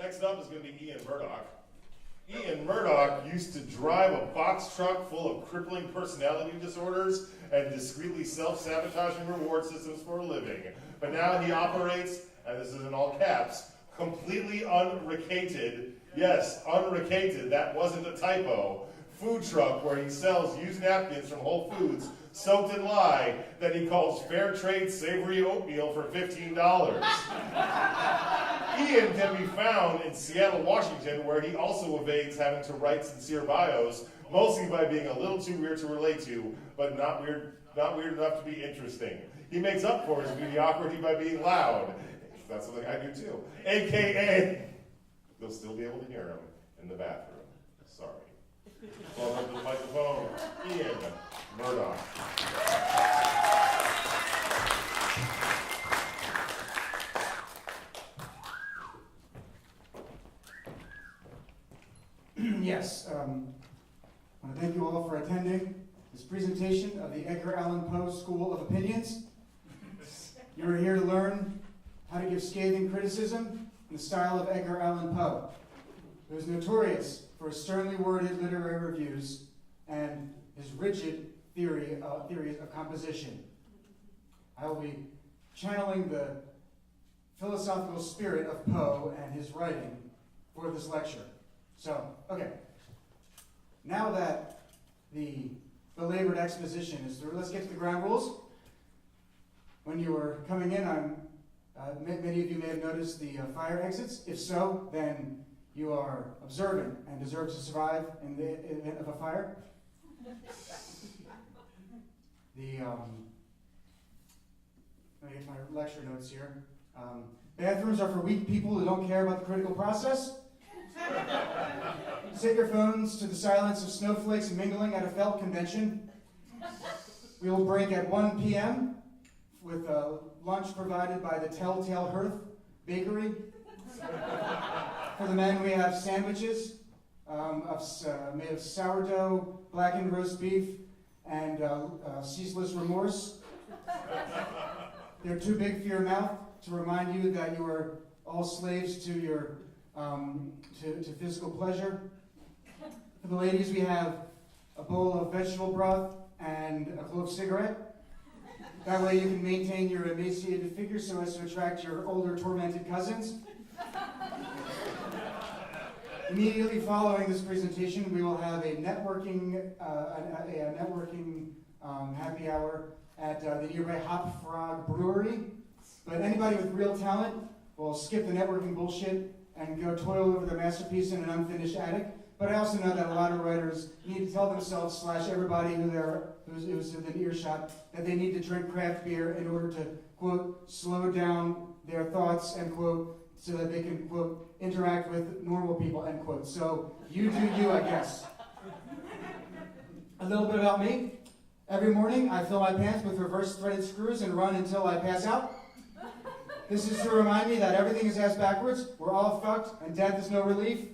Next up is going to be Ian Murdock. Ian Murdock used to drive a box truck full of crippling personality disorders and discreetly self-sabotaging reward systems for a living. But now he operates, and this is in all caps, completely unrecated, yes, unrecated, that wasn't a typo, food truck where he sells used napkins from Whole Foods soaked in lye that he calls fair trade savory oatmeal for $15. Ian can be found in Seattle, Washington, where he also evades having to write sincere bios, mostly by being a little too weird to relate to, but not weird enough to be interesting. He makes up for his mediocrity by being loud. That's something I do too. AKA, they'll still be able to hear him in the bathroom. Sorry. Welcome to the microphone, Ian Murdock. Yes, I want to thank you all for attending this presentation of the Edgar Allan Poe School of Opinions. You're here to learn how to give scathing criticism in the style of Edgar Allan Poe, who is notorious for his sternly worded literary reviews and his rigid theories of composition. I will be channeling the philosophical spirit of Poe and his writing for this lecture. So, okay. Now that the belabored exposition is through, let's get to the ground rules. When you were coming in, many of you may have noticed the fire exits. If so, then you are observant and deserve to survive in the event of a fire. Let me get my lecture notes here. Bathrooms are for weak people who don't care about the critical process. Set your phones to the silence of snowflakes mingling at a felt convention. We will break at 1 p.m. with lunch provided by the Telltale Hearth Bakery. For the men, we have sandwiches made of sourdough, blackened roast beef, and ceaseless remorse. They're too big for your mouth to remind you that you are all slaves to your to physical pleasure. For the ladies, we have a bowl of vegetable broth and a clove cigarette. That way you can maintain your emaciated figure so as to attract your older, tormented cousins. Immediately following this presentation, we will have a networking happy hour at the nearby Hop Frog Brewery. But anybody with real talent will skip the networking bullshit and go toil over their masterpiece in an unfinished attic. But I also know that a lot of writers need to tell themselves / everybody who's within earshot that they need to drink craft beer in order to, quote, slow down their thoughts, end quote, so that they can, quote, interact with normal people, end quote. So you do you, I guess. A little bit about me. Every morning I fill my pants with reverse threaded screws and run until I pass out. This is to remind me that everything is ass backwards, we're all fucked, and death is no relief.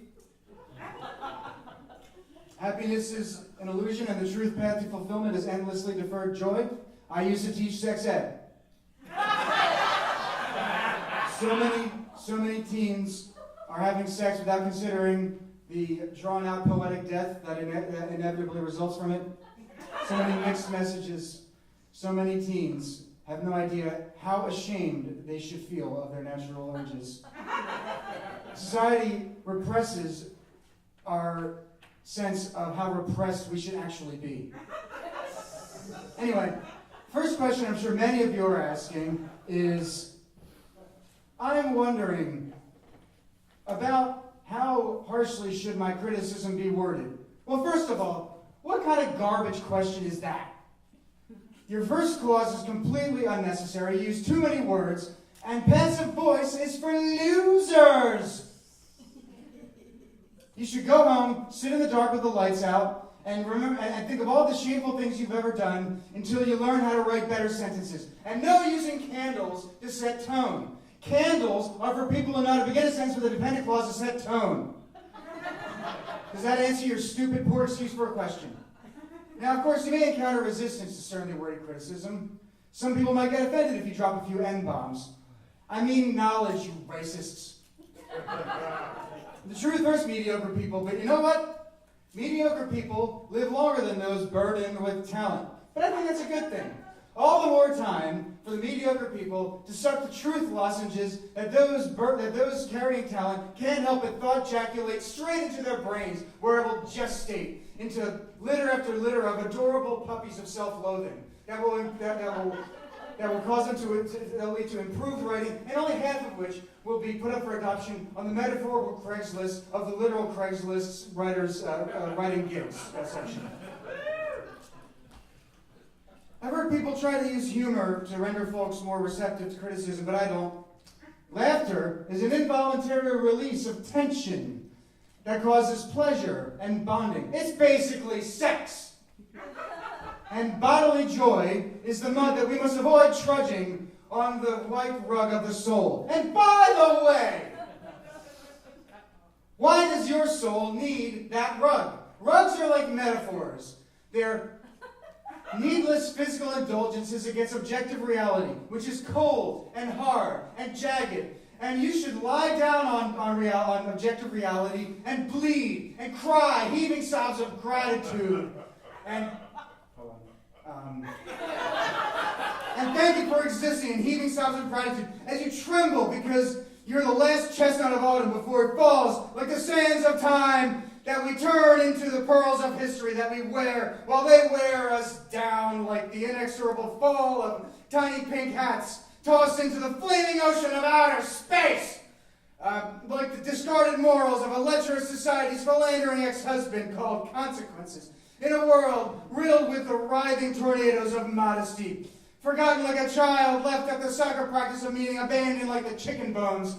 Happiness is an illusion, and the truth path to fulfillment is endlessly deferred joy. I used to teach sex ed. So many teens are having sex without considering the drawn-out poetic death that inevitably results from it. So many mixed messages. So many teens have no idea how ashamed they should feel of their natural urges. Society represses our sense of how repressed we should actually be. Anyway, first question I'm sure many of you are asking is, I'm wondering about how harshly should my criticism be worded? Well, first of all, what kind of garbage question is that? Your first clause is completely unnecessary. You use too many words, and passive voice is for losers. You should go home, sit in the dark with the lights out, and remember and think of all the shameful things you've ever done until you learn how to write better sentences. And no using candles to set tone. Candles are for people who know how to begin a sentence with a dependent clause to set tone. Does that answer your stupid, poor excuse for a question? Now, of course, you may encounter resistance to sternly worded criticism. Some people might get offended if you drop a few N-bombs. I mean knowledge, you racists. The truth hurts mediocre people, but you know what? Mediocre people live longer than those burdened with talent. But I think that's a good thing. All the more time for the mediocre people to suck the truth lozenges that those carrying talent can't help but thought ejaculate straight into their brains, where it will gestate into litter after litter of adorable puppies of self-loathing that will cause them that'll lead to improved writing, and only half of which will be put up for adoption on the metaphorical Craigslist of the literal Craigslist writers writing gigs section. I've heard people try to use humor to render folks more receptive to criticism, but I don't. Laughter is an involuntary release of tension that causes pleasure and bonding. It's basically sex. And bodily joy is the mud that we must avoid trudging on the white rug of the soul. And by the way, why does your soul need that rug? Rugs are like metaphors. They're needless physical indulgences against objective reality, which is cold and hard and jagged. And you should lie down on objective reality and bleed and cry, heaving sobs of gratitude. And thank you for existing and heaving sobs of gratitude as you tremble because you're the last chestnut of autumn before it falls like the sands of time that we turn into the pearls of history that we wear while they wear us down like the inexorable fall of tiny pink hats tossed into the flaming ocean of outer space. Like the discarded morals of a lecherous society's philandering ex-husband called consequences. In a world riddled with the writhing tornadoes of modesty. Forgotten like a child left at the soccer practice of meeting, abandoned like the chicken bones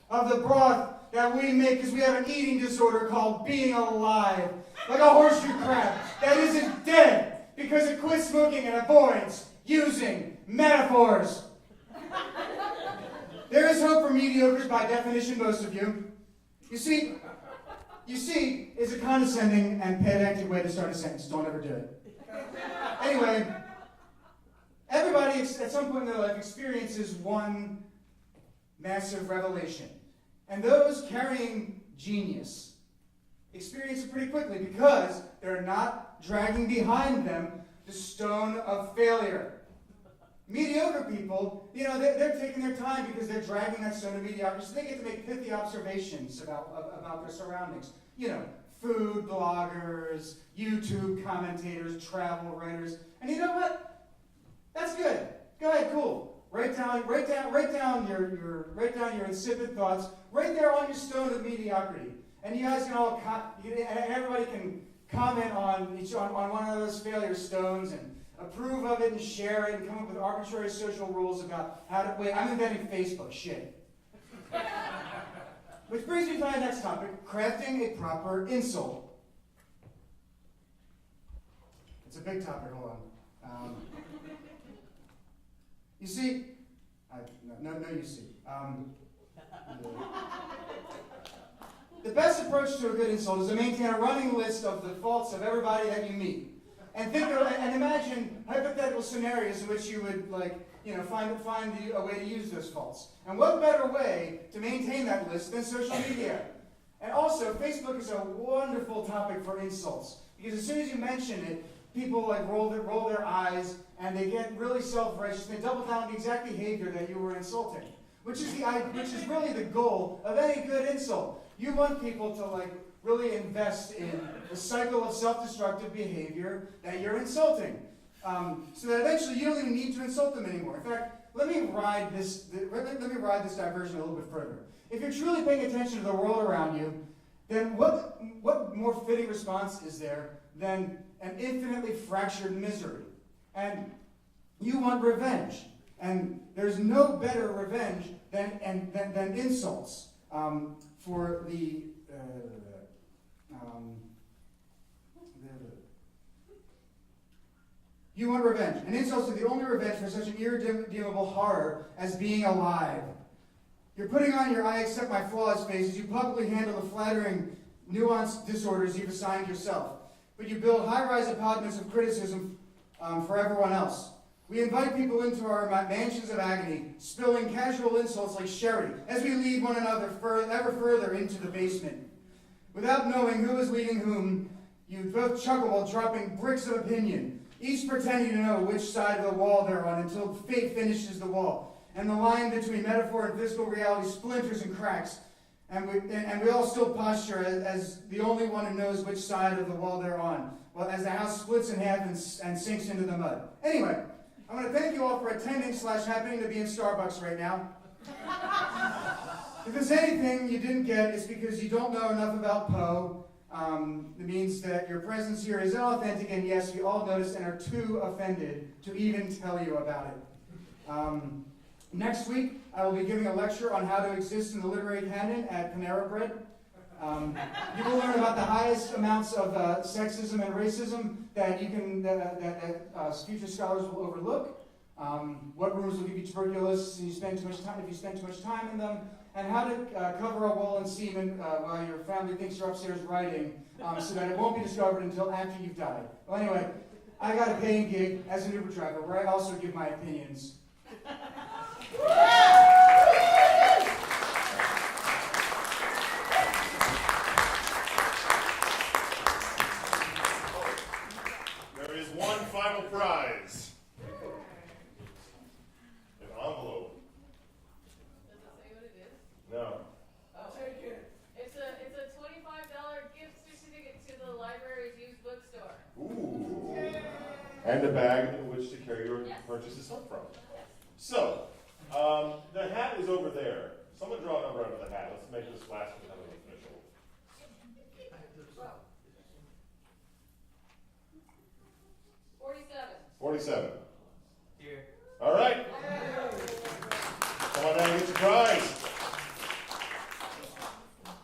of the broth that we make because we have an eating disorder called being alive. Like a horseshoe crab that isn't dead because it quits smoking and avoids using metaphors. There is hope for mediocres by definition, most of you. You see is a condescending and pedantic way to start a sentence. Don't ever do it. Anyway, everybody at some point in their life experiences one massive revelation. And those carrying genius experience it pretty quickly because they're not dragging behind them the stone of failure. Mediocre people, they're taking their time because they're dragging that stone of mediocrity, so they get to make pithy observations about their surroundings. Food bloggers, YouTube commentators, travel writers. And you know what? That's good. Go ahead, cool. Write down your insipid thoughts right there on your stone of mediocrity. And you guys can all everybody can comment on one of those failure stones and approve of it and share it and come up with arbitrary social rules about how to... Wait, I'm inventing Facebook. Shit. Which brings me to my next topic, crafting a proper insult. It's a big topic, hold on. You see... you see. The best approach to a good insult is to maintain a running list of the faults of everybody that you meet. And imagine hypothetical scenarios in which you would find a way to use those faults. And what better way to maintain that list than social media? And also, Facebook is a wonderful topic for insults because as soon as you mention it, people roll their eyes and they get really self-righteous. They double down on the exact behavior that you were insulting, which is really the goal of any good insult. You want people to really invest in the cycle of self-destructive behavior that you're insulting, so that eventually you don't even need to insult them anymore. In fact, let me ride this diversion a little bit further. If you're truly paying attention to the world around you, then what more fitting response is there than an infinitely fractured misery? And you want revenge, and there's no better revenge than insults for the. You want revenge, and insults are the only revenge for such an irredeemable horror as being alive. You're putting on your "I accept my flaws" face as you publicly handle the flattering, nuanced disorders you've assigned yourself. But you build high-rise apartments of criticism for everyone else. We invite people into our mansions of agony, spilling casual insults like sherry, as we lead one another ever further into the basement. Without knowing who is leading whom, you both chuckle while dropping bricks of opinion, each pretending to know which side of the wall they're on until fate finishes the wall, and the line between metaphor and physical reality splinters and cracks, and we all still posture as the only one who knows which side of the wall they're on, well, as the house splits in half and sinks into the mud. Anyway, I want to thank you all for attending / happening to be in Starbucks right now. If there's anything you didn't get, it's because you don't know enough about Poe. It means that your presence here is inauthentic, and yes, you all noticed and are too offended to even tell you about it. Next week, I will be giving a lecture on how to exist in the literary canon at Panera Bread. You will learn about the highest amounts of sexism and racism that future scholars will overlook. What rooms will give you tuberculosis if you spend too much time in them, and how to cover a wall in semen while your family thinks you're upstairs writing, so that it won't be discovered until after you've died. Well, anyway, I got a paying gig as an Uber driver where I also give my opinions. There is one final prize. An envelope. Does it say what it is? No. Oh. Take it. It's a $25 gift certificate to the library's used bookstore. Ooh. And a bag in which to carry your purchases up from. So, the hat is over there. Someone draw a number out of the hat. Let's make this last one kind of official. 47. 47. Here. All right. Come on down and get your prize.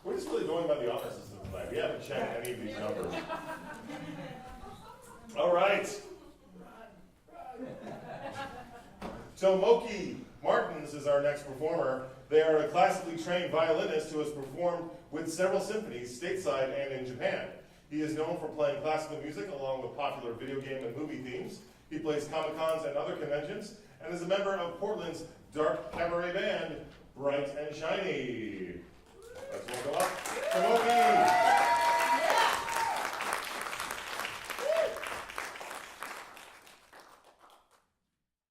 We're just really going by the honor system tonight. We haven't checked any of these numbers. All right. Tomoki Martins is our next performer. They are a classically trained violinist who has performed with several symphonies stateside and in Japan. He is known for playing classical music along with popular video game and movie themes. He plays Comic-Cons and other conventions and is a member of Portland's dark cabaret band, Bright and Shiny.